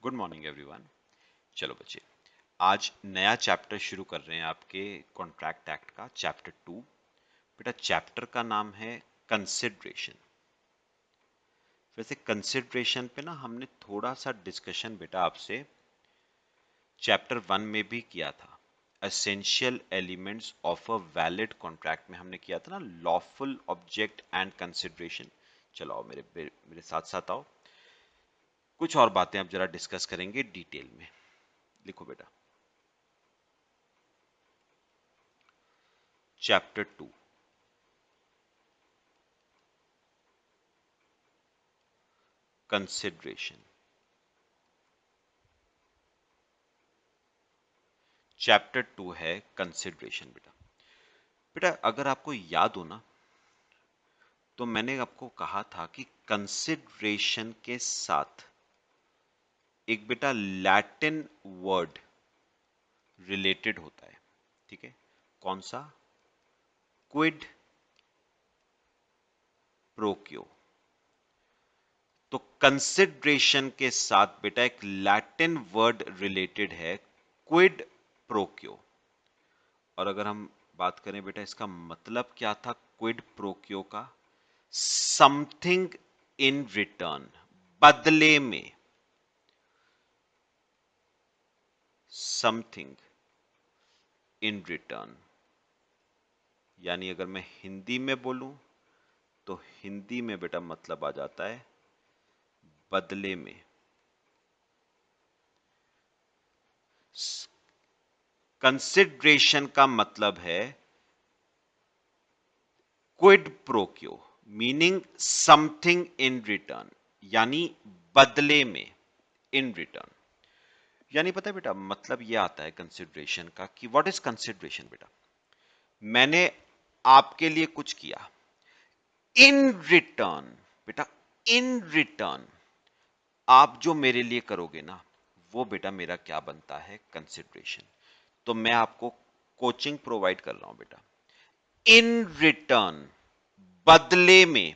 Good morning everyone. चलो बच्चे, आज नया चैप्टर शुरू कर रहे हैं आपके कॉन्ट्रैक्ट एक्ट का, चैप्टर 2। बेटा चैप्टर का नाम है कंसिडरेशन। वैसे कंसिडरेशन पे ना हमने थोड़ा सा डिस्कशन बेटा आपसे चैप्टर 1 में भी किया था। Essential elements of a valid contract में हमने किया था ना, लॉफुल ऑब्जेक्ट एंड कंसिडरेशन। चलो आओ मेरे मेरे साथ साथ आओ, कुछ और बातें अब जरा डिस्कस करेंगे डिटेल में। लिखो बेटा, चैप्टर 2 कंसिडरेशन। चैप्टर 2 है कंसिडरेशन। बेटा बेटा अगर आपको याद हो ना, तो मैंने आपको कहा था कि कंसिडरेशन के साथ एक बेटा लैटिन वर्ड रिलेटेड होता है। ठीक है, कौन सा? क्विड प्रोक्यो। तो कंसिडरेशन के साथ बेटा एक लैटिन वर्ड रिलेटेड है, क्विड प्रोक्यो। और अगर हम बात करें बेटा इसका मतलब क्या था क्विड प्रोक्यो का? समथिंग इन रिटर्न, बदले में। समथिंग इन रिटर्न, यानी अगर मैं हिंदी में बोलूं तो हिंदी में बेटा मतलब आ जाता है बदले में। कंसिडरेशन का मतलब है quid pro quo, meaning something in return, यानी बदले में, इन रिटर्न। यानी पता है बेटा मतलब यह आता है कंसिडरेशन का कि व्हाट इज कंसिडरेशन। बेटा मैंने आपके लिए कुछ किया, इन रिटर्न बेटा, इन रिटर्न आप जो मेरे लिए करोगे ना, वो बेटा मेरा क्या बनता है? कंसिडरेशन। तो मैं आपको कोचिंग प्रोवाइड कर रहा हूं बेटा, इन रिटर्न, बदले में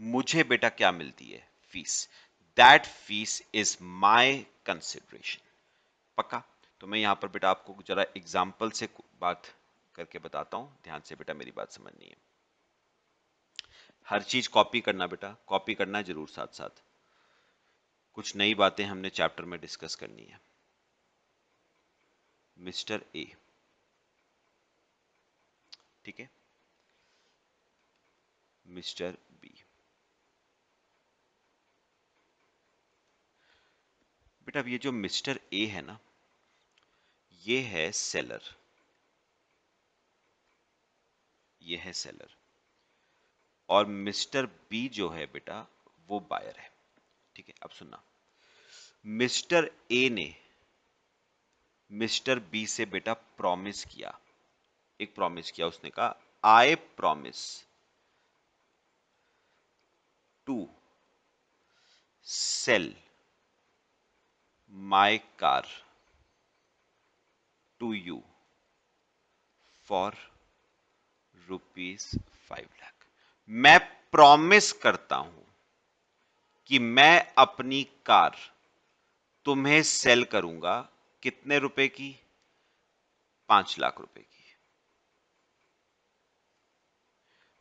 मुझे बेटा क्या मिलती है? Fees. That fees is my consideration. पक्का? तो मैं यहां पर बेटा आपको जरा एग्जाम्पल से बात करके बताता हूं, ध्यान से बेटा मेरी बात समझनी है। हर चीज कॉपी करना बेटा, कॉपी करना जरूर, साथ साथ कुछ नई बातें हमने चैप्टर में डिस्कस करनी है। मिस्टर ए, ठीक है, मिस्टर बी। बेटा अब ये जो मिस्टर ए है ना, ये है सेलर, ये है सेलर। और मिस्टर बी जो है बेटा वो बायर है। ठीक है, अब सुनना, मिस्टर ए ने मिस्टर बी से बेटा प्रॉमिस किया, एक प्रॉमिस किया, उसने कहा I promise to sell my car to you for ₹5 lakh. मैं प्रॉमिस करता हूं कि मैं अपनी कार तुम्हें सेल करूंगा, कितने रुपए की? 5 लाख रुपए की।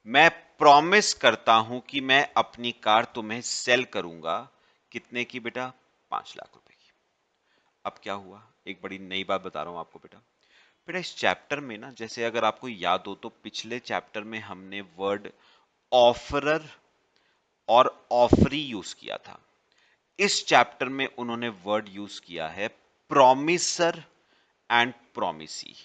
मैं प्रॉमिस करता हूं कि मैं अपनी कार तुम्हें सेल करूंगा, कितने की बेटा? 5 लाख रुपए की। अब क्या हुआ, एक बड़ी नई बात बता रहा हूं आपको बेटा। बेटा इस चैप्टर में ना, जैसे अगर आपको याद हो तो पिछले चैप्टर में हमने वर्ड ऑफरर और ऑफरी यूज किया था। इस चैप्टर में उन्होंने वर्ड यूज किया है प्रॉमिसर एंड प्रॉमिसी।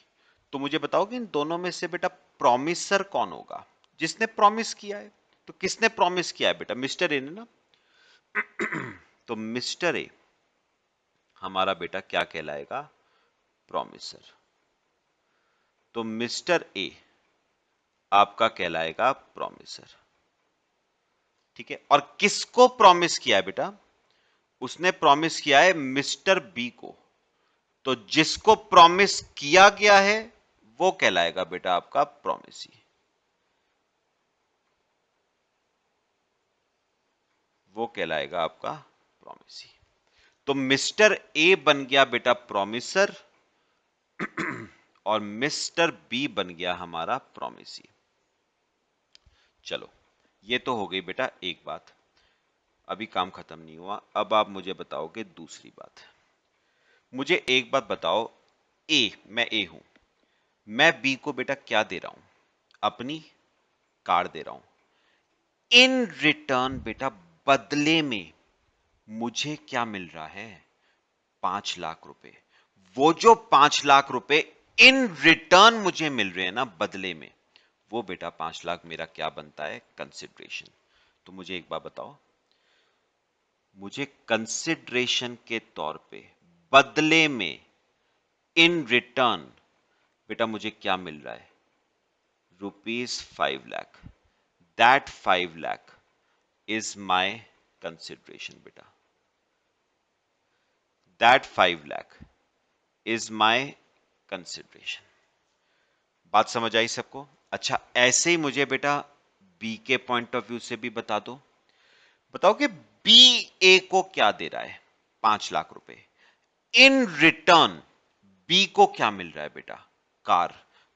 तो मुझे बताओ कि इन दोनों में से बेटा प्रॉमिसर कौन होगा? जिसने प्रॉमिस किया है। तो किसने प्रॉमिस किया है बेटा? मिस्टर ए ने ना। तो मिस्टर ए हमारा बेटा क्या कहलाएगा? प्रॉमिसर। तो मिस्टर ए आपका कहलाएगा प्रॉमिसर। ठीक है, और किसको प्रॉमिस किया है बेटा? उसने प्रॉमिस किया है मिस्टर बी को। तो जिसको प्रॉमिस किया गया है वो कहलाएगा बेटा आपका प्रॉमिसी। वो कहलाएगा आपका प्रॉमिसी। तो मिस्टर ए बन गया बेटा प्रॉमिसर और मिस्टर बी बन गया हमारा प्रॉमिसी। चलो ये तो हो गई बेटा एक बात, अभी काम खत्म नहीं हुआ। अब आप मुझे बताओगे दूसरी बात। मुझे एक बात बताओ, मैं ए हूं, मैं बी को बेटा क्या दे रहा हूं? अपनी कार दे रहा हूं। इन रिटर्न बेटा बदले में मुझे क्या मिल रहा है? 5 लाख रुपए। वो जो 5 लाख रुपए इन रिटर्न मुझे मिल रहे हैं ना बदले में, वो बेटा 5 लाख मेरा क्या बनता है? कंसिडरेशन। तो मुझे एक बात बताओ, मुझे कंसिडरेशन के तौर पे बदले में इन रिटर्न बेटा मुझे क्या मिल रहा है? ₹5 lakh. That 5 lakh is my consideration बेटा। That 5 lakh is my consideration. बात समझ आई सबको? अच्छा, ऐसे ही मुझे बेटा बी के पॉइंट ऑफ व्यू से भी बता दो। बताओ कि बी ए को क्या दे रहा है? 5 लाख रुपए। इन रिटर्न बी को क्या मिल रहा है बेटा? कार।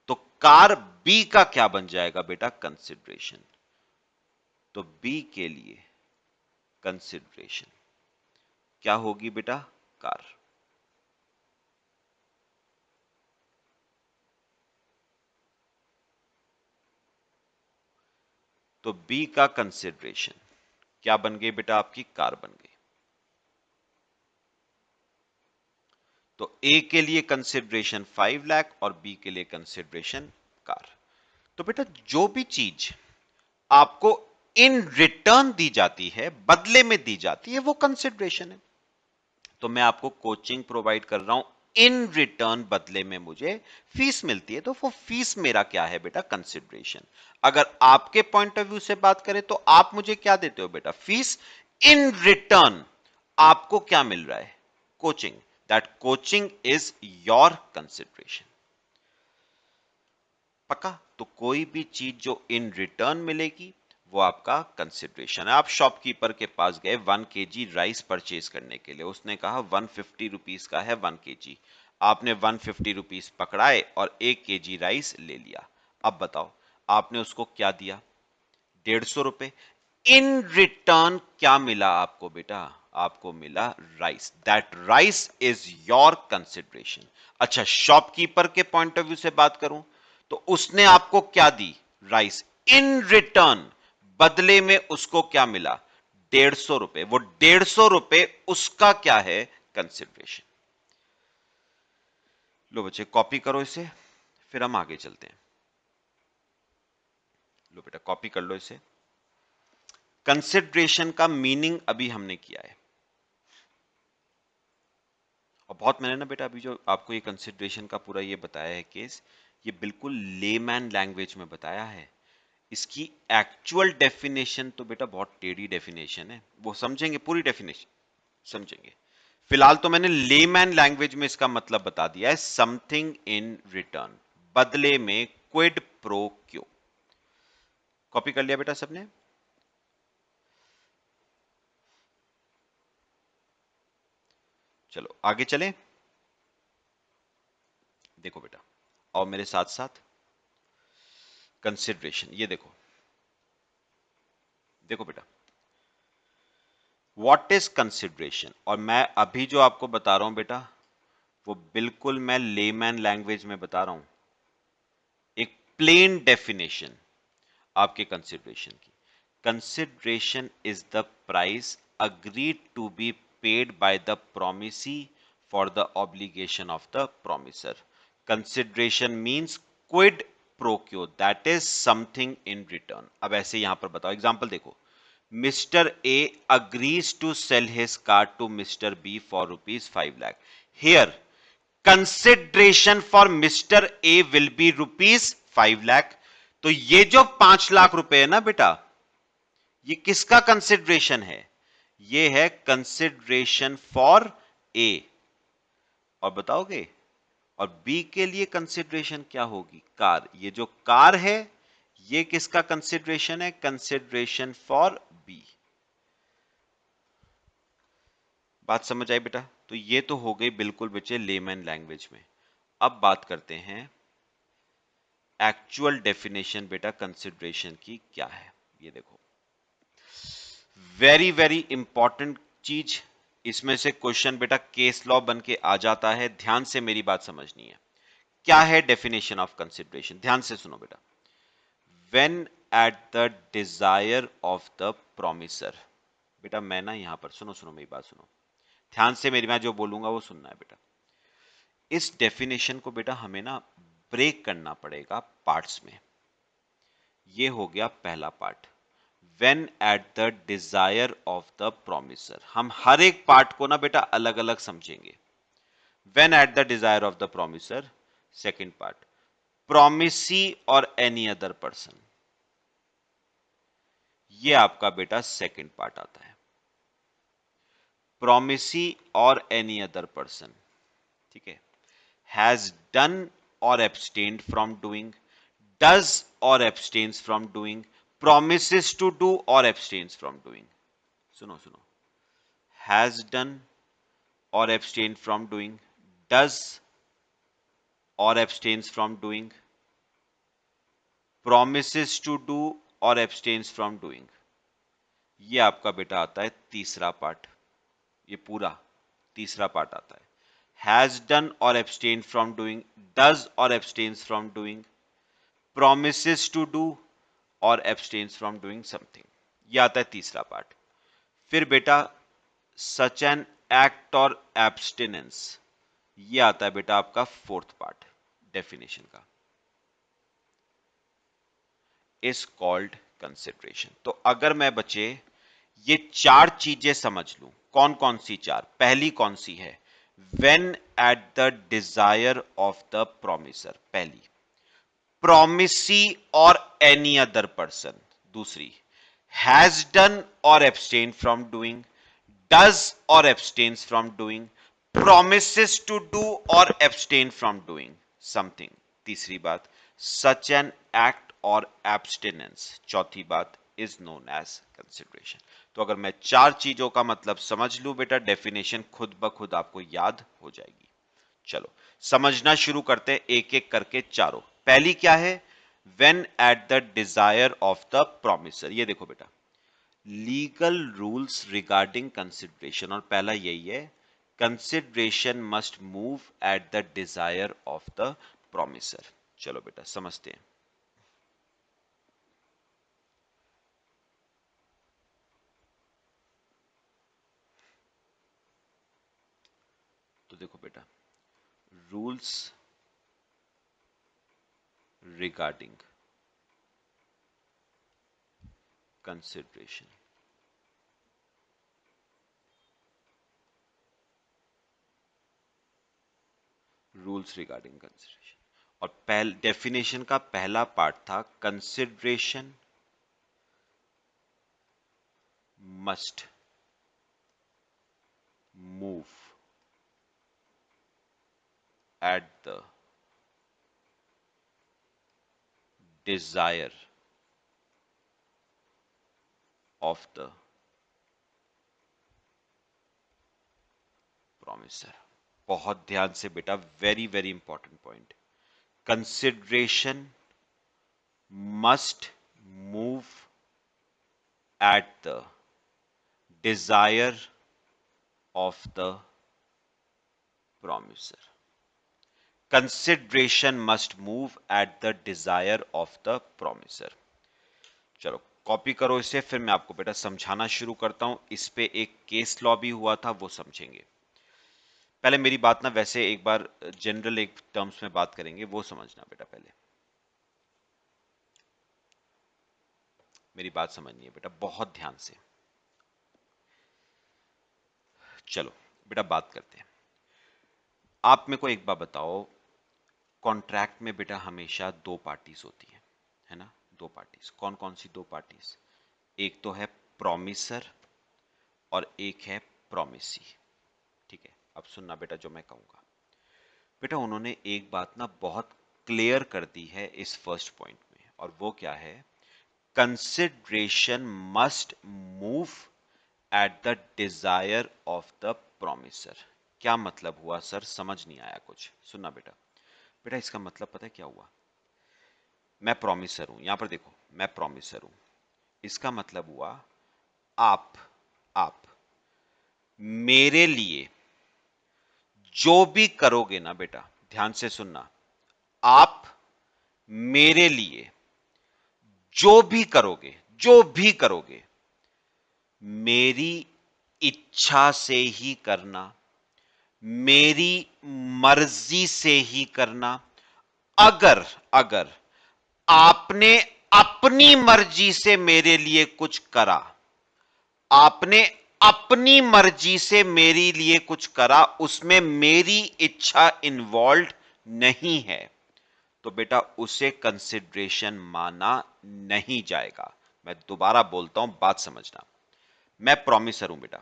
तो कार बी का क्या बन जाएगा बेटा? कंसिडरेशन। तो बी के लिए कंसिडरेशन क्या होगी बेटा? कार। तो बी का कंसिडरेशन क्या बन गई बेटा? आपकी कार बन गई। तो ए के लिए कंसिडरेशन 5 लाख और बी के लिए कंसिडरेशन कार। तो बेटा जो भी चीज आपको इन रिटर्न दी जाती है, बदले में दी जाती है, वो कंसिडरेशन है। तो मैं आपको कोचिंग प्रोवाइड कर रहा हूं, इन रिटर्न बदले में मुझे फीस मिलती है, तो वो फीस मेरा क्या है बेटा? कंसिडरेशन। अगर आपके पॉइंट ऑफ व्यू से बात करें तो आप मुझे क्या देते हो बेटा? फीस। इन रिटर्न आपको क्या मिल रहा है? Coaching. That coaching is your consideration. पक्का? तो कोई भी चीज जो इन रिटर्न मिलेगी वो आपका कंसिडरेशन है। आप शॉपकीपर के पास गए 1 kg राइस परचेज करने के लिए, उसने कहा 150 रुपीज का है 1 kg। आपने 150 रुपीज पकड़ाए और 1 kg राइस ले लिया। अब बताओ आपने उसको क्या दिया? 150 रुपए। इन रिटर्न क्या मिला आपको बेटा? आपको मिला rice. That rice is your consideration. अच्छा, शॉपकीपर के पॉइंट ऑफ व्यू से बात करूं तो उसने आपको क्या दी? राइस। इन रिटर्न बदले में उसको क्या मिला? 150 रुपए। वो 150 रुपए उसका क्या है? कंसिडरेशन। लो बच्चे कॉपी करो इसे, फिर हम आगे चलते हैं। लो बेटा कॉपी कर लो इसे। कंसिडरेशन का मीनिंग अभी हमने किया है, और बहुत मैंने ना बेटा अभी जो आपको ये कंसिडरेशन का पूरा ये बताया है केस, ये बिल्कुल लेमैन लैंग्वेज में बताया है। इसकी एक्चुअल डेफिनेशन तो बेटा बहुत टेढ़ी डेफिनेशन है, वो समझेंगे, पूरी डेफिनेशन समझेंगे। फिलहाल तो मैंने लेमैन लैंग्वेज में इसका मतलब बता दिया है, समथिंग इन रिटर्न, बदले में, क्विड प्रो क्यो। कॉपी कर लिया बेटा सबने? चलो आगे चलें। देखो बेटा, और मेरे साथ साथ कंसिडरेशन, ये देखो, देखो बेटा, व्हाट इज कंसिडरेशन, और मैं अभी जो आपको बता रहा हूं बेटा वो बिल्कुल मैं लेमैन लैंग्वेज में बता रहा हूं, एक प्लेन डेफिनेशन आपके कंसिडरेशन की। Consideration is the price agreed to be paid by the promisee for the obligation of the promisor. Consideration means quid pro quo, that is something in return. अब ऐसे यहां पर बताओ, एग्जांपल देखो, Mr. A agrees to sell his car to Mr. B for ₹5 lakh. Here, consideration for Mr. A will be ₹5 lakh. तो ये जो 5 लाख रुपए है ना बेटा, ये किसका कंसिडरेशन है? ये है कंसिडरेशन फॉर ए। और बताओगे, और बी के लिए कंसिडरेशन क्या होगी? कार। ये जो कार है ये किसका कंसिडरेशन है? Consideration for B. बात समझ आई बेटा? तो ये तो हो गई बिल्कुल बच्चे लेमैन लैंग्वेज में। अब बात करते हैं एक्चुअल डेफिनेशन बेटा कंसिडरेशन की क्या है। ये देखो, वेरी वेरी इंपॉर्टेंट चीज, इसमें से क्वेश्चन बेटा केस लॉ बन के आ जाता है। ध्यान से मेरी बात समझनी है। क्या है डेफिनेशन ऑफ कंसिडरेशन? ध्यान से सुनो बेटा। When eight the desire of the promisor, बेटा मैं ना यहां पर सुनो सुनो मेरी बात सुनो ध्यान से, मेरी मैं जो बोलूंगा वो सुनना है बेटा। इस डेफिनेशन को बेटा हमें ना ब्रेक करना पड़ेगा पार्ट्स में। ये हो गया पहला part, when eight the desire of the promisor. हम हर एक पार्ट को ना बेटा अलग अलग समझेंगे। When eight the desire of the promisor, second part, promisee और एनी अदर पर्सन, ये आपका बेटा सेकंड पार्ट आता है। प्रोमिसी और एनी अदर पर्सन, ठीक है, has done or abstained from doing, does or abstains from doing, promises to do or abstains from doing। सुनो सुनो, has done or abstained from doing, does or abstains from doing, promises to do or abstains from doing। ये आपका बेटा आता है तीसरा part. ये पूरा तीसरा पार्ट आता है। हैज डन और abstained from doing, does or abstains from doing, promises to do और abstains from doing something। ये आता है तीसरा पार्ट। फिर बेटा सच एन एक्ट और एब्सटिनेंस, ये आता है बेटा आपका फोर्थ पार्ट डेफिनेशन का, इज कॉल्ड कंसिडरेशन। तो अगर मैं बच्चे ये चार चीजें समझ लूं, कौन कौन सी चार? पहली कौन सी है? When eight the desire of the promisor, पहली। प्रोमिसी और एनी अदर पर्सन, दूसरी। हैज डन और abstain from doing, does or abstains from doing, promises to do or abstain from doing something, तीसरी बात। such an act or abstinence, चौथी बात, is known as consideration। तो अगर मैं चार चीजों का मतलब समझ लूं बेटा, डेफिनेशन खुद ब खुद आपको याद हो जाएगी। चलो समझना शुरू करते हैं एक एक करके चारों। पहली क्या है? when at the desire of the promiser। ये देखो बेटा, लीगल रूल्स रिगार्डिंग कंसिडरेशन, और पहला यही है, consideration must move at the desire of the promisor. चलो बेटा समझते हैं। तो देखो बेटा, rules regarding consideration, rules regarding consideration, और डेफिनेशन का पहला पार्ट था consideration must move at the desire of the promisor. बहुत ध्यान से बेटा, very very important point. Consideration must move at the desire of the promisor. Consideration must move at the desire of the promisor. चलो copy करो इसे, फिर मैं आपको बेटा समझाना शुरू करता हूं। इस पे एक केस लॉ भी हुआ था, वो समझेंगे। पहले मेरी बात ना, वैसे एक बार जनरल एक टर्म्स में बात करेंगे, वो समझना बेटा। पहले मेरी बात समझनी है बेटा बहुत ध्यान से। चलो बेटा बात करते हैं। आप मेरे को एक बात बताओ, कॉन्ट्रैक्ट में बेटा हमेशा दो पार्टीज होती है ना? दो पार्टीज, कौन कौन सी दो पार्टीज? एक तो है प्रोमिसर और एक है प्रोमिसी। ठीक है, अब सुनना बेटा जो मैं कहूंगा। बेटा उन्होंने एक बात ना बहुत क्लियर कर दी है इस फर्स्ट पॉइंट में, और वो क्या है? Consideration must move at the desire of the promise sir, क्या मतलब हुआ सर, समझ नहीं आया कुछ। सुनना बेटा, बेटा इसका मतलब पता है क्या हुआ? मैं प्रॉमिसर हूं, यहां पर देखो, मैं प्रॉमिसर हूं, इसका मतलब हुआ आप मेरे लिए जो भी करोगे ना बेटा, ध्यान से सुनना, आप मेरे लिए जो भी करोगे मेरी इच्छा से ही करना, मेरी मर्जी से ही करना। अगर अगर आपने अपनी मर्जी से मेरे लिए कुछ करा, आपने अपनी मर्जी से मेरे लिए कुछ करा, उसमें मेरी इच्छा इन्वॉल्व नहीं है, तो बेटा उसे कंसिडरेशन माना नहीं जाएगा। मैं दोबारा बोलता हूं, बात समझना। मैं प्रॉमिसर हूं बेटा,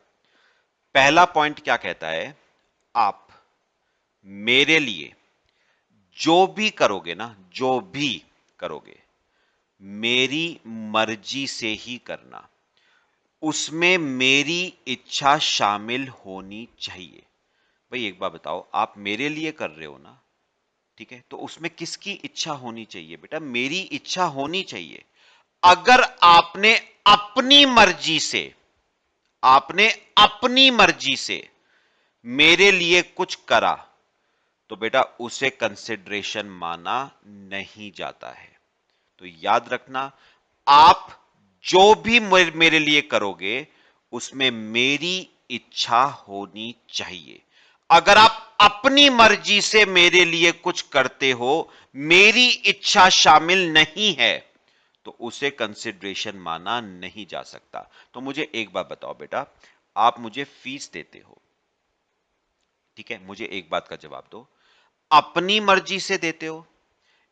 पहला पॉइंट क्या कहता है? आप मेरे लिए जो भी करोगे ना, जो भी करोगे मेरी मर्जी से ही करना, उसमें मेरी इच्छा शामिल होनी चाहिए। भाई एक बात बताओ, आप मेरे लिए कर रहे हो ना, ठीक है, तो उसमें किसकी इच्छा होनी चाहिए बेटा? मेरी इच्छा होनी चाहिए। अगर आपने अपनी मर्जी से मेरे लिए कुछ करा, तो बेटा उसे कंसिडरेशन माना नहीं जाता है। तो याद रखना, आप जो भी मेरे लिए करोगे उसमें मेरी इच्छा होनी चाहिए। अगर आप अपनी मर्जी से मेरे लिए कुछ करते हो, मेरी इच्छा शामिल नहीं है, तो उसे कंसिडरेशन माना नहीं जा सकता। तो मुझे एक बात बताओ बेटा, आप मुझे फीस देते हो, ठीक है, मुझे एक बात का जवाब दो, अपनी मर्जी से देते हो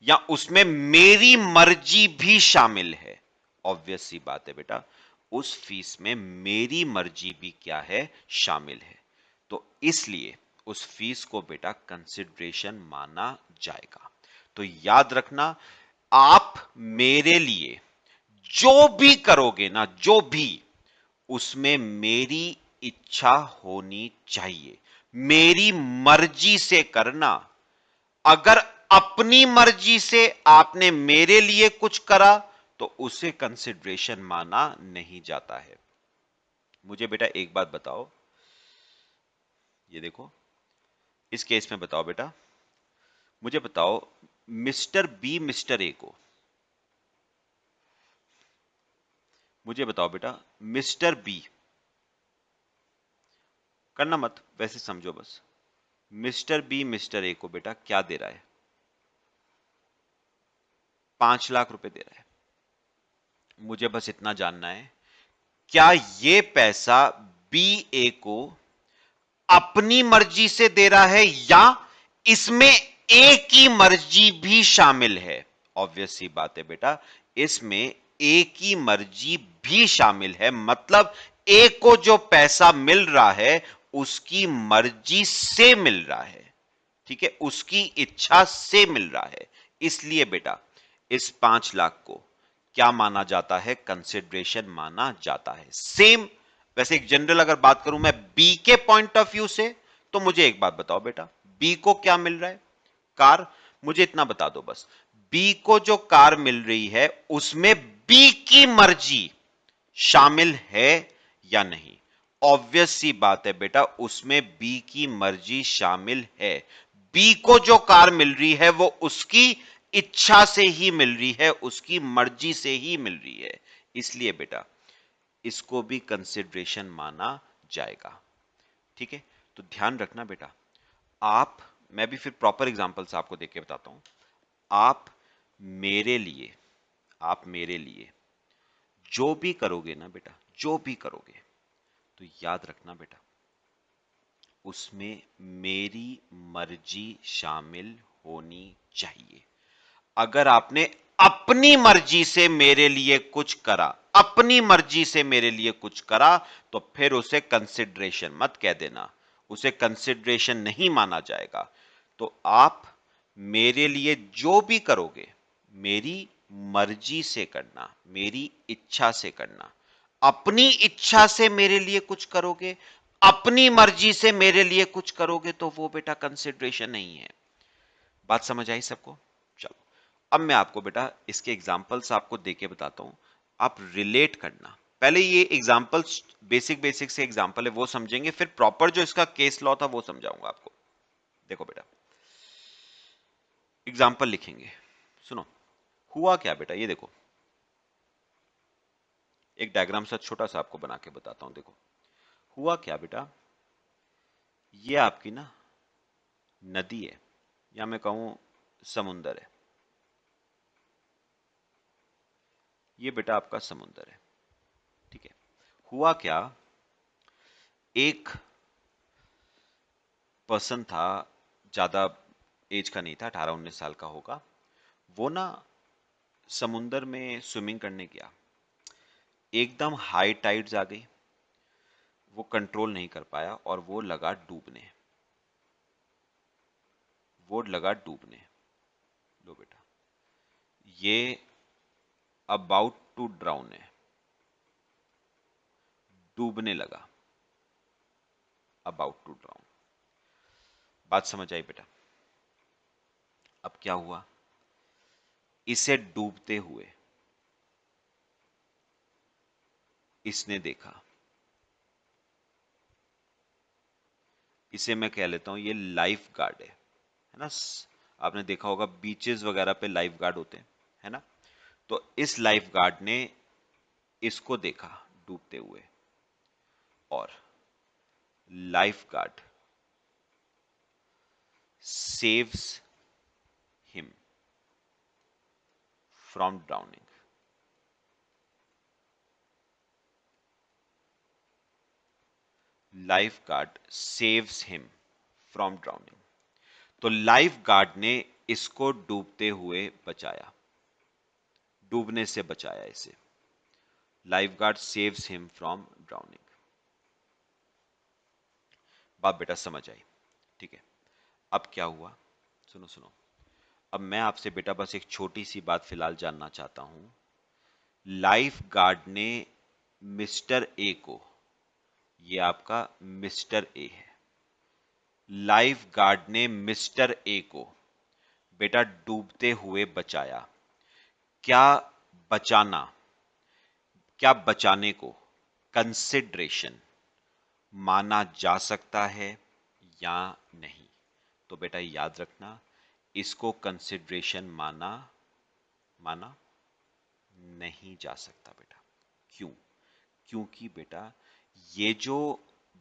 या उसमें मेरी मर्जी भी शामिल है? ऑब्वियस सी बात है बेटा, उस फीस में मेरी मर्जी भी क्या है? शामिल है। तो इसलिए उस फीस को बेटा कंसिडरेशन माना जाएगा। तो याद रखना, आप मेरे लिए जो भी करोगे ना, जो भी, उसमें मेरी इच्छा होनी चाहिए, मेरी मर्जी से करना। अगर अपनी मर्जी से आपने मेरे लिए कुछ करा, तो उसे कंसिडरेशन माना नहीं जाता है। मुझे बेटा एक बात बताओ, ये देखो, इस केस में बताओ बेटा, मुझे बताओ, मिस्टर बी मिस्टर ए को, मुझे बताओ बेटा, मिस्टर बी, करना मत, वैसे समझो बस, मिस्टर बी मिस्टर ए को बेटा क्या दे रहा है? 5 लाख रुपए दे रहा है। मुझे बस इतना जानना है, क्या ये पैसा बी ए को अपनी मर्जी से दे रहा है या इसमें ए की मर्जी भी शामिल है? ऑब्वियस सी बात है बेटा, इसमें ए की मर्जी भी शामिल है, मतलब ए को जो पैसा मिल रहा है उसकी मर्जी से मिल रहा है, ठीक है, उसकी इच्छा से मिल रहा है। इसलिए बेटा इस 5 लाख को क्या माना जाता है? कंसिडरेशन माना जाता है। सेम, वैसे एक जनरल अगर बात करूं मैं बी के पॉइंट ऑफ व्यू से, तो मुझे एक बात बताओ बेटा, बी को क्या मिल रहा है? कार। मुझे इतना बता दो बस, बी को जो कार मिल रही है उसमें बी की मर्जी शामिल है या नहीं? ऑब्वियस सी बात है बेटा, उसमें बी की मर्जी शामिल है। बी को जो कार मिल रही है वो उसकी इच्छा से ही मिल रही है, उसकी मर्जी से ही मिल रही है। इसलिए बेटा इसको भी कंसिडरेशन माना जाएगा, ठीक है। तो ध्यान रखना बेटा, आप, मैं भी फिर प्रॉपर एग्जांपल्स आपको देके बताता हूं, आप मेरे लिए, आप मेरे लिए जो भी करोगे ना बेटा, जो भी करोगे, तो याद रखना बेटा उसमें मेरी मर्जी शामिल होनी चाहिए। अगर आपने अपनी मर्जी से मेरे लिए कुछ करा, अपनी मर्जी से मेरे लिए कुछ करा, तो फिर उसे कंसिडरेशन मत कह देना, उसे कंसिडरेशन नहीं माना जाएगा। तो आप मेरे लिए जो भी करोगे मेरी मर्जी से करना, मेरी इच्छा से करना। अपनी इच्छा से मेरे लिए कुछ करोगे, अपनी मर्जी से मेरे लिए कुछ करोगे तो वो बेटा कंसिडरेशन नहीं है। बात समझ आई सबको? चलो अब मैं आपको बेटा इसके एग्जांपल्स आपको देके बताता हूं, आप रिलेट करना। पहले ये एग्जांपल्स बेसिक बेसिक से एग्जांपल है वो समझेंगे, फिर प्रॉपर जो इसका केस लॉ था वो समझाऊंगा आपको। देखो बेटा एग्जांपल लिखेंगे, सुनो। हुआ क्या बेटा, ये देखो एक डायग्राम सा छोटा सा आपको बना के बताता हूं। देखो हुआ क्या बेटा, ये आपकी ना नदी है या मैं कहूं समुंदर है। ये बेटा आपका समुंदर है, ठीक है। हुआ क्या, एक पर्सन था, ज्यादा एज का नहीं था, 18-19 साल का होगा। वो ना समुंदर में स्विमिंग करने गया, एकदम हाई टाइड्स आ गई, वो कंट्रोल नहीं कर पाया और वो लगा डूबने। वो लगा डूबने। लो बेटा, ये अबाउट टू ड्राउन है, डूबने लगा, अबाउट टू ड्राउन। बात समझ आई बेटा? अब क्या हुआ, इसे डूबते हुए इसने देखा। इसे मैं कह लेता हूं ये लाइफ गार्ड है ना। आपने देखा होगा बीचेस वगैरह पे लाइफ गार्ड होते हैं, है ना। तो इस लाइफ गार्ड ने इसको देखा डूबते हुए, और life guard saves him from drowning. Life guard saves him from drowning. तो लाइफ गार्ड ने इसको डूबते हुए बचाया, डूबने से बचाया इसे। Life guard saves him from drowning. बात बेटा समझ आई? ठीक है। अब क्या हुआ, सुनो सुनो। अब मैं आपसे बेटा बस एक छोटी सी बात फिलहाल जानना चाहता हूं। लाइफ गार्ड ने मिस्टर ए को, ये आपका मिस्टर ए है, लाइफ गार्ड ने मिस्टर ए को बेटा डूबते हुए बचाया। क्या बचाना, क्या बचाने को कंसिडरेशन माना जा सकता है या नहीं? तो बेटा याद रखना, इसको कंसिडरेशन माना माना नहीं जा सकता बेटा। क्यों? क्योंकि बेटा ये जो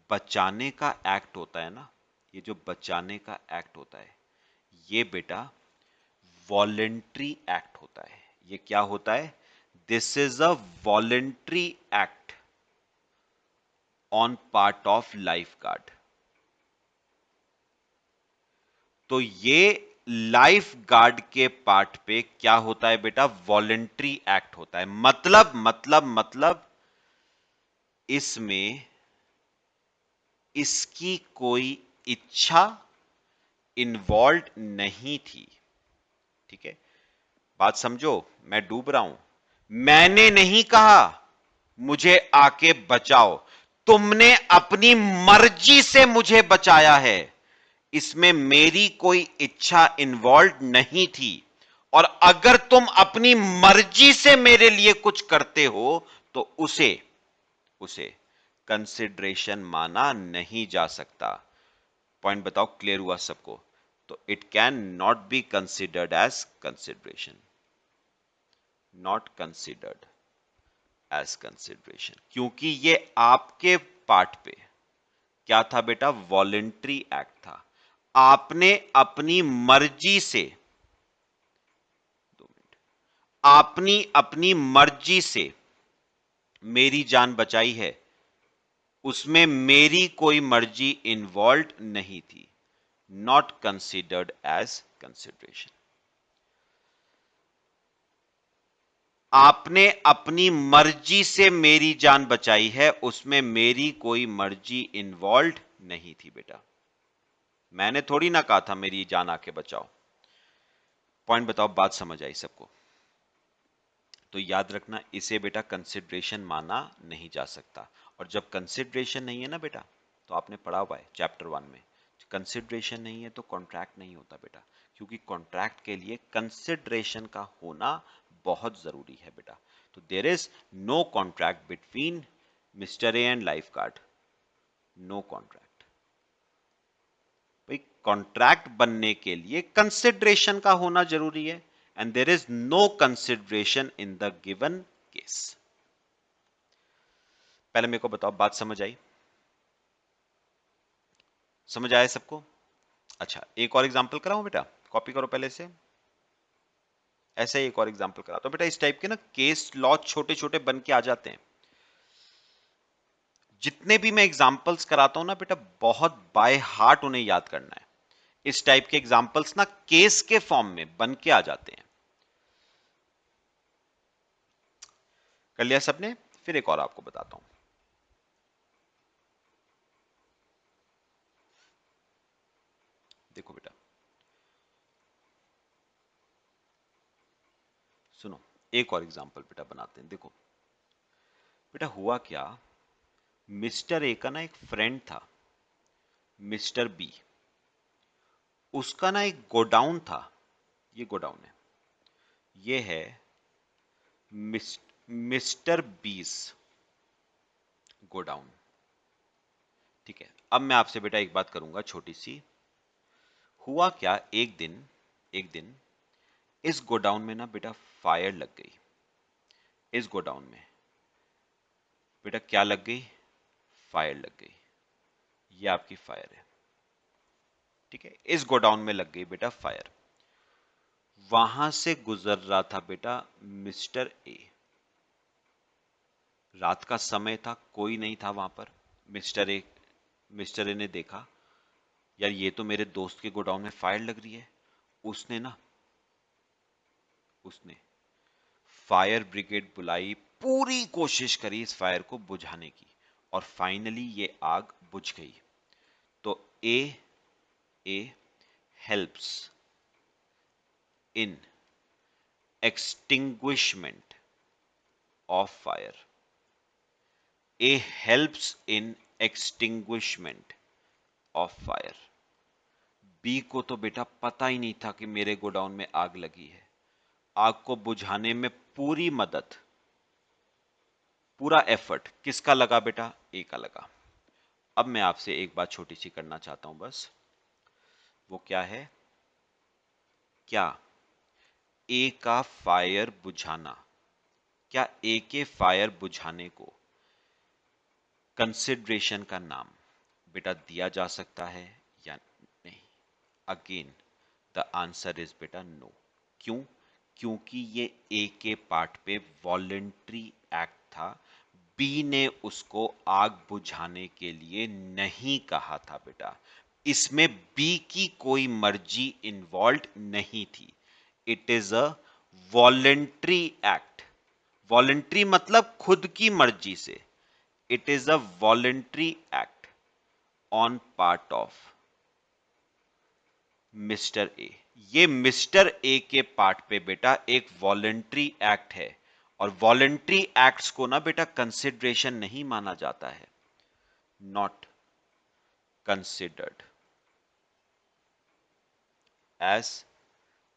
बचाने का एक्ट होता है ना, ये जो बचाने का एक्ट होता है, ये बेटा वॉलेंट्री एक्ट होता है। ये क्या होता है? This is a voluntary act on part of life guard. तो ये लाइफ गार्ड के पार्ट पे क्या होता है बेटा? वॉलेंट्री एक्ट होता है। मतलब इसमें इसकी कोई इच्छा इन्वॉल्व नहीं थी, ठीक है। बात समझो, मैं डूब रहा हूं, मैंने नहीं कहा मुझे आके बचाओ, तुमने अपनी मर्जी से मुझे बचाया है, इसमें मेरी कोई इच्छा इन्वॉल्व नहीं थी। और अगर तुम अपनी मर्जी से मेरे लिए कुछ करते हो तो उसे उसे कंसिडरेशन माना नहीं जा सकता। पॉइंट बताओ, क्लियर हुआ सबको? तो it can not be considered as consideration, not considered as consideration, क्योंकि ये आपके पार्ट पे क्या था बेटा? वॉलेंट्री एक्ट था। आपने अपनी मर्जी से, 2 मिनट, आपनी अपनी मर्जी से मेरी जान बचाई है, उसमें मेरी कोई मर्जी इन्वॉल्व नहीं थी, नॉट कंसिडर्ड एज कंसिडरेशन। आपने अपनी मर्जी से मेरी जान बचाई है, उसमें मेरी कोई मर्जी इन्वॉल्व नहीं थी बेटा। मैंने थोड़ी ना कहा था मेरी जान आके बचाओ। पॉइंट बताओ, बात समझ आई सबको? तो याद रखना, इसे बेटा कंसिडरेशन माना नहीं जा सकता। और जब कंसिडरेशन नहीं है ना बेटा, तो आपने पढ़ा हुआ है चैप्टर 1 में, कंसिडरेशन नहीं है तो कॉन्ट्रैक्ट नहीं होता बेटा, क्योंकि कॉन्ट्रैक्ट के लिए कंसिडरेशन का होना बहुत जरूरी है बेटा। तो there is no contract between mister A and lifeguard, no contract. भाई कॉन्ट्रैक्ट बनने के लिए कंसिडरेशन का होना जरूरी है, and there is no consideration in the given case. पहले मेरे को बताओ, बात समझ आई? समझ आया सबको? अच्छा, एक और एग्जांपल कराऊं बेटा, कॉपी करो पहले से। ऐसा ही एक और एग्जांपल करा तो बेटा, इस टाइप के ना केस लॉ छोटे छोटे बन के आ जाते हैं। जितने भी मैं एग्जांपल्स कराता हूं ना बेटा, बहुत बाय हार्ट उन्हें याद करना है। इस टाइप के एग्जांपल्स ना केस के फॉर्म में बन के आ जाते हैं। कर लिया सबने? फिर एक और आपको बताता हूं। देखो बेटा, सुनो, एक और एग्जांपल बेटा बनाते हैं। देखो बेटा, हुआ क्या, मिस्टर ए का ना एक फ्रेंड था, मिस्टर बी। उसका ना एक गोडाउन था, ये गोडाउन है, ये है मिस्टर बीस गोडाउन। ठीक है, अब मैं आपसे बेटा एक बात करूंगा छोटी सी। हुआ क्या, एक दिन इस गोडाउन में ना बेटा फायर लग गई। इस गोडाउन में बेटा क्या लग गई? फायर लग गई। ये आपकी फायर है, ठीक है, इस गोडाउन में लग गई बेटा फायर। वहां से गुजर रहा था बेटा मिस्टर ए। रात का समय था, कोई नहीं था वहां पर। मिस्टर ए ने देखा, यार ये तो मेरे दोस्त के गोडाउन में फायर लग रही है। उसने ना उसने फायर ब्रिगेड बुलाई, पूरी कोशिश करी इस फायर को बुझाने की, और फाइनली ये आग बुझ गई। तो A helps in extinguishment of fire. A helps in extinguishment of fire. B को तो बेटा पता ही नहीं था कि मेरे गोडाउन में आग लगी है। आग को बुझाने में पूरी मदद, पूरा एफर्ट किसका लगा बेटा? ए का लगा। अब मैं आपसे एक बात छोटी सी करना चाहता हूं बस, वो क्या है, क्या ए का फायर बुझाना, क्या ए के फायर बुझाने को कंसिडरेशन का नाम बेटा दिया जा सकता है या नहीं? अगेन द आंसर इज बेटा नो। क्यों? क्योंकि ये ए के पार्ट पे वॉलेंट्री एक्ट था। बी ने उसको आग बुझाने के लिए नहीं कहा था बेटा। इसमें बी की कोई मर्जी इन्वॉल्व नहीं थी। It is a voluntary act. Voluntary मतलब खुद की मर्जी से। It is a voluntary act on part of mister A. ये मिस्टर ए के पार्ट पे बेटा एक वॉलेंट्री एक्ट है, और वॉलेंट्री एक्ट्स को ना बेटा कंसिडरेशन नहीं माना जाता है, not considered as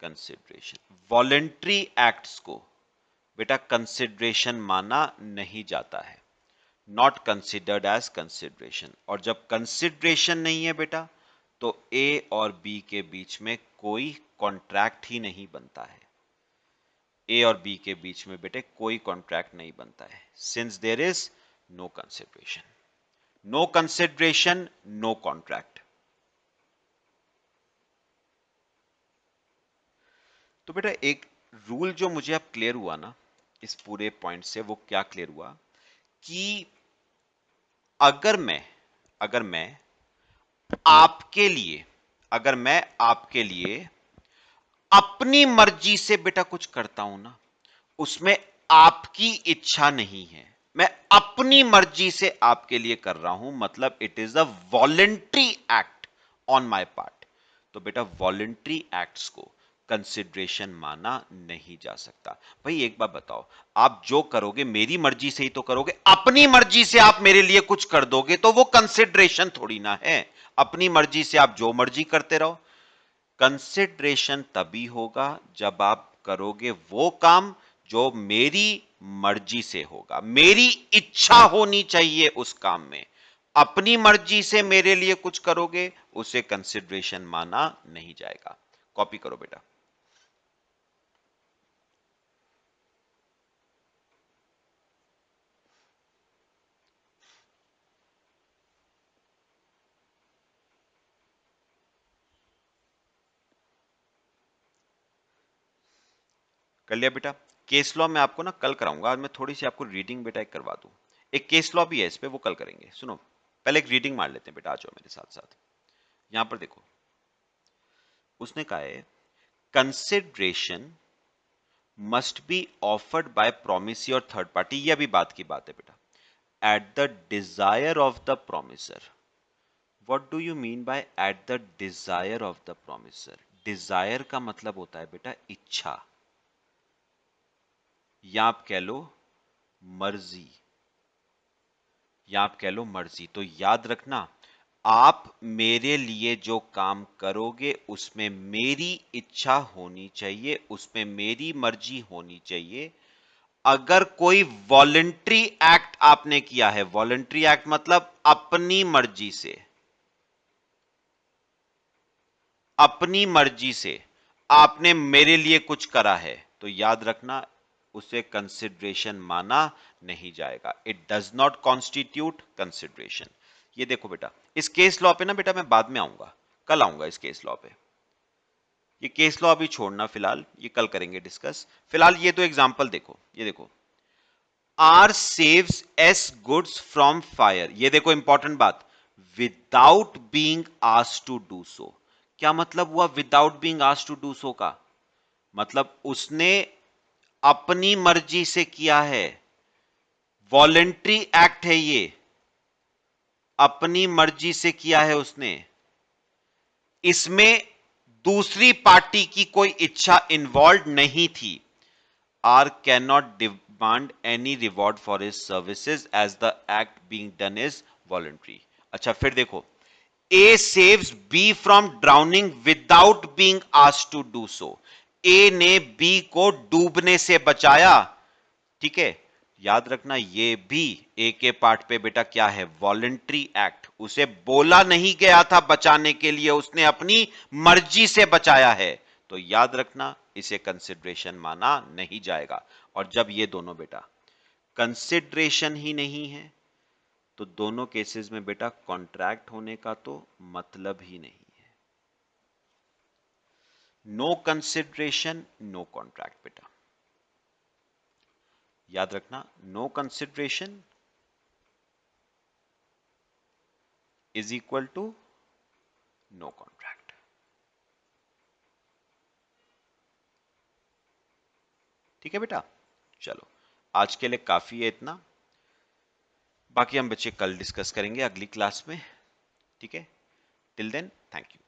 consideration. Voluntary acts को बेटा कंसिडरेशन माना नहीं जाता है, नॉट कंसिडर्ड एज कंसिडरेशन। और जब कंसिडरेशन नहीं है बेटा, तो ए और बी के बीच में कोई कॉन्ट्रैक्ट ही नहीं बनता है। ए और बी के बीच में बेटे कोई कॉन्ट्रैक्ट नहीं बनता है, since there is no consideration. No consideration, no contract. तो बेटा एक रूल जो मुझे अब क्लियर हुआ ना इस पूरे पॉइंट से, वो क्या क्लियर हुआ कि अगर मैं आपके लिए अगर मैं आपके लिए अपनी मर्जी से बेटा कुछ करता हूं ना, उसमें आपकी इच्छा नहीं है, मैं अपनी मर्जी से आपके लिए कर रहा हूं, मतलब it is a voluntary act on my part. तो बेटा वॉलेंट्री एक्ट्स को कंसिडरेशन माना नहीं जा सकता। भाई एक बात बताओ, आप जो करोगे मेरी मर्जी से ही तो करोगे, अपनी मर्जी से आप मेरे लिए कुछ कर दोगे तो वो कंसिडरेशन थोड़ी ना है। अपनी मर्जी से आप जो मर्जी करते रहो। कंसिडरेशन तभी होगा जब आप करोगे वो काम जो मेरी मर्जी से होगा, मेरी इच्छा होनी चाहिए उस काम में। अपनी मर्जी से मेरे लिए कुछ करोगे उसे कंसिडरेशन माना नहीं जाएगा। कॉपी करो बेटा। कर लिया बेटा। केस लॉ मैं आपको ना कल कराऊंगा, आज मैं थोड़ी सी आपको रीडिंग बेटा एक करवा दूं। एक केस लॉ भी है इस पे, वो कल करेंगे। सुनो पहले एक रीडिंग मार लेते हैं बेटा, आ जाओ मेरे साथ साथ। यहां पर देखो, उसने कहा है consideration must be offered by promisee और थर्ड पार्टी। ये अभी बात की बात है बेटा। At the desire of the promisor. What do you mean by at the desire of the promisor? Desire का मतलब होता है बेटा इच्छा, या आप कह लो मर्जी, या आप कह लो मर्जी। तो याद रखना, आप मेरे लिए जो काम करोगे उसमें मेरी इच्छा होनी चाहिए, उसमें मेरी मर्जी होनी चाहिए। अगर कोई वॉलेंट्री एक्ट आपने किया है, वॉलेंट्री एक्ट मतलब अपनी मर्जी से, अपनी मर्जी से आपने मेरे लिए कुछ करा है, तो याद रखना उसे कंसिडरेशन माना नहीं जाएगा। It does not constitute consideration. ये देखो बेटा, इस केस लॉ पे ना बेटा मैं बाद में आऊंगा, कल आऊंगा इस केस लॉ पे। ये केस लॉ अभी छोड़ना, फिलहाल ये कल करेंगे डिस्कस। फिलहाल ये तो एग्जांपल देखो, ये देखो R saves S goods from fire. ये देखो इंपॉर्टेंट बात, without being asked to do so. क्या मतलब हुआ without being asked to do so का? मतलब उसने अपनी मर्जी से किया है, वॉलेंट्री एक्ट है ये, अपनी मर्जी से किया है उसने। इसमें दूसरी पार्टी की कोई इच्छा इन्वॉल्व नहीं थी। R can not demand any reward for his services as the act being done is voluntary. अच्छा फिर देखो, A saves B from drowning without being asked to do so. A ने बी को डूबने से बचाया, ठीक है। याद रखना ये भी ए के पार्ट पे बेटा क्या है, वॉलेंट्री एक्ट। उसे बोला नहीं गया था बचाने के लिए, उसने अपनी मर्जी से बचाया है। तो याद रखना इसे कंसिडरेशन माना नहीं जाएगा। और जब ये दोनों बेटा कंसिडरेशन ही नहीं है, तो दोनों केसेस में बेटा कॉन्ट्रैक्ट होने का तो मतलब ही नहीं है। नो कंसिडरेशन नो कॉन्ट्रैक्ट बेटा, याद रखना। No consideration is equal to no contract. ठीक है बेटा, चलो आज के लिए काफी है इतना, बाकी हम बच्चे कल डिस्कस करेंगे अगली क्लास में। ठीक है, टिल देन थैंक यू।